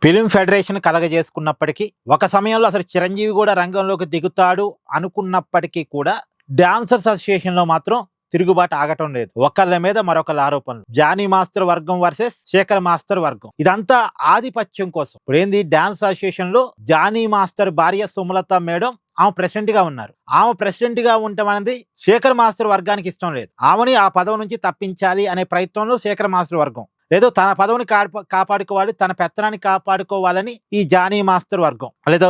Film federation కలగజేసుకున్నప్పటికీ ఒక సమయంలో అసలు చిరంజీవి కూడా రంగంలోకి దిగుతాడు అనుకున్నప్పటికీ కూడా డాన్సర్స్ అసోసియేషన్ లో మాత్రం తిరుగుబాటు ఆగటం లేదు. ఒకళ్ళ మీద మరొకళ్ళ ఆరోపణలు. జానీ మాస్టర్ వర్గం వర్సెస్ శేఖర్ మాస్టర్ వర్గం. ఇదంతా ఆధిపత్యం కోసం. ఇప్పుడు ఏంది, డాన్స్ అసోసియేషన్ లో జానీ మాస్టర్ భార్య సుమలత మేడం ఆమె ప్రెసిడెంట్ గా ఉన్నారు. ఆమె ప్రెసిడెంట్ గా ఉండటం అనేది శేఖర్ మాస్టర్ వర్గానికి ఇష్టం లేదు. ఆమెని ఆ పదవి నుంచి తప్పించాలి అనే ప్రయత్నంలో శేఖర్ మాస్టర్ వర్గం, లేదో తన పదవిని కాపాడుకోవాలి, తన పెత్తనాన్ని కాపాడుకోవాలని ఈ జానీ మాస్టర్ వర్గం, లేదో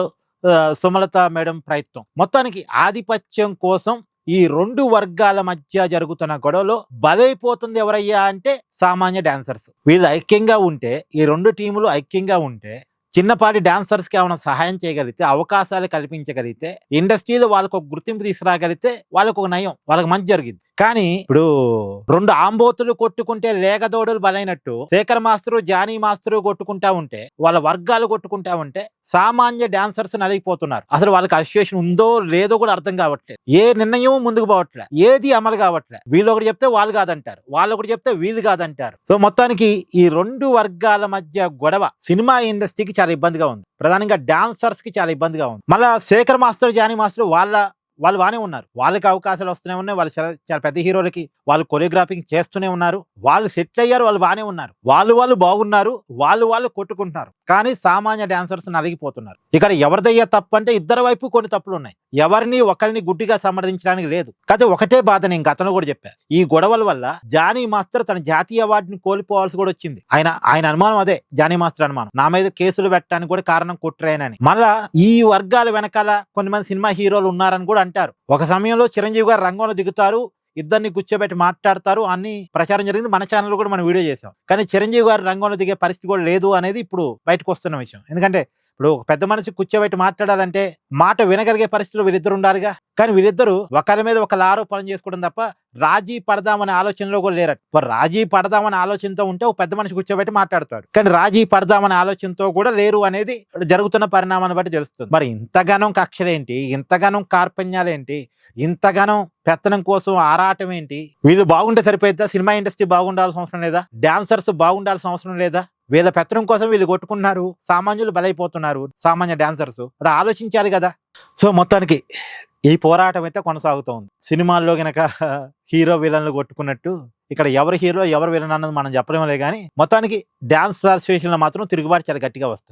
సుమలత మేడం ప్రయత్నం. మొత్తానికి ఆధిపత్యం కోసం ఈ రెండు వర్గాల మధ్య జరుగుతున్న గొడవలో బలైపోతుంది ఎవరయ్యా అంటే సామాన్య డాన్సర్స్. వీళ్ళు ఐక్యంగా ఉంటే, ఈ రెండు టీములు ఐక్యంగా ఉంటే, చిన్నపాటి డాన్సర్స్ కి ఏమైనా సహాయం చేయగలిగితే, అవకాశాలు కల్పించగలిగితే, ఇండస్ట్రీలో వాళ్ళకు ఒక గుర్తింపు తీసుకురాగలిగితే వాళ్ళకు ఒక నయం, వాళ్ళకి మంచి జరిగింది. కానీ ఇప్పుడు రెండు ఆంబోతులు కొట్టుకుంటే లేగదోడులు బలైనట్టు శేఖర్ మాస్టరు జానీ మాస్టరు కొట్టుకుంటా ఉంటే, వాళ్ళ వర్గాలు కొట్టుకుంటా ఉంటే సామాన్య డాన్సర్స్ నలిగిపోతున్నారు. అసలు వాళ్ళకి అసోసియేషన్ ఉందో లేదో కూడా అర్థం కావట్లేదు. ఏ నిర్ణయం ముందుకు పోవట్లే, ఏది అమలు కావట్లే. వీళ్ళు ఒకటి చెప్తే వాళ్ళు కాదంటారు, వాళ్ళు ఒకటి చెప్తే వీళ్ళు కాదంటారు. సో మొత్తానికి ఈ రెండు వర్గాల మధ్య గొడవ సినిమా ఇండస్ట్రీకి చాలా ఇబ్బందిగా ఉంది. ప్రధానంగా డాన్సర్స్ కి చాలా ఇబ్బందిగా ఉంది. మళ్ళా శేఖర్ మాస్టర్ జానీ మాస్టర్ వాళ్ళు బానే ఉన్నారు, వాళ్ళకి అవకాశాలు వస్తూనే ఉన్నాయి. వాళ్ళు చాలా పెద్ద హీరోలకి వాళ్ళు కొరియోగ్రాఫింగ్ చేస్తూనే ఉన్నారు, వాళ్ళు సెటిల్ అయ్యారు, వాళ్ళు బానే ఉన్నారు, వాళ్ళు బాగున్నారు, వాళ్ళు కొట్టుకుంటున్నారు. కానీ సామాన్య డాన్సర్స్ నలిగిపోతున్నారు. ఇక్కడ ఎవరిదయ్యా తప్పు అంటే ఇద్దరు వైపు కొన్ని తప్పులు ఉన్నాయి. ఎవరిని ఒకరిని గుడ్డిగా సమర్థించడానికి లేదు. కాదు, ఒకటే బాధ నేను గతంలో కూడా చెప్పాను. ఈ గొడవల వల్ల జానీ మాస్టర్ తన జాతీయ అవార్డుని కోల్పోవాల్సి కూడా వచ్చింది. ఆయన అనుమానం అదే, జానీ మాస్టర్ అనుమానం, నా మీద కేసులు పెట్టడానికి కూడా కారణం కుట్రేనని. మళ్ళా ఈ వర్గాల వెనకాల కొంతమంది సినిమా హీరోలు ఉన్నారని కూడా అంటారు. ఒక సమయంలో చిరంజీవి గారు రంగంలో దిగుతారు, ఇద్దరిని కూర్చోబెట్టి మాట్లాడతారు అని ప్రచారం జరిగింది. మన ఛానల్ కూడా మనం వీడియో చేసాం. కానీ చిరంజీవి గారు రంగంలో దిగే పరిస్థితి కూడా లేదు అనేది ఇప్పుడు బయటకు వస్తున్న విషయం. ఎందుకంటే ఇప్పుడు ఒక పెద్ద మనిషి కూర్చోబెట్టి మాట్లాడాలంటే మాట వినగలిగే పరిస్థితులు వీళ్ళిద్దరు ఉండాలిగా. కానీ వీళ్ళిద్దరూ ఒకరి మీద ఒకళ్ళ ఆరోపణలు చేసుకోవడం తప్ప రాజీ పడదామనే ఆలోచనలో కూడా లేరట. రాజీ పడదామనే ఆలోచనతో ఉంటే ఒక పెద్ద మనిషి కూర్చోబెట్టి మాట్లాడతాడు, కానీ రాజీ పడదామనే ఆలోచనతో కూడా లేరు అనేది జరుగుతున్న పరిణామాన్ని బట్టి తెలుస్తుంది. మరి ఇంతగానం కక్షలేంటి, ఇంతగానం కార్పణ్యాలేంటి, ఇంతగానం పెత్తనం కోసం ఆరాటం ఏంటి? వీళ్ళు బాగుంటే సరిపోయిద్దా? సినిమా ఇండస్ట్రీ బాగుండాల్సిన అవసరం లేదా? డాన్సర్స్ బాగుండాల్సిన అవసరం లేదా? వీళ్ళ పెత్తనం కోసం వీళ్ళు కొట్టుకుంటున్నారు, సామాన్యులు బలైపోతున్నారు, సామాన్య డాన్సర్స్. అది ఆలోచించాలి కదా. సో మొత్తానికి ఈ పోరాటం అయితే కొనసాగుతోంది. సినిమాల్లో గనక హీరో విలన్లు కొట్టుకున్నట్టు ఇక్కడ ఎవరు హీరో ఎవరు విలన్ అన్నది మనం చెప్పలేములే. కానీ మొత్తానికి డాన్స్ అసోసియేషన్ లో మాత్రం తిరుగుబాటు చాలా గట్టిగా వస్తుంది.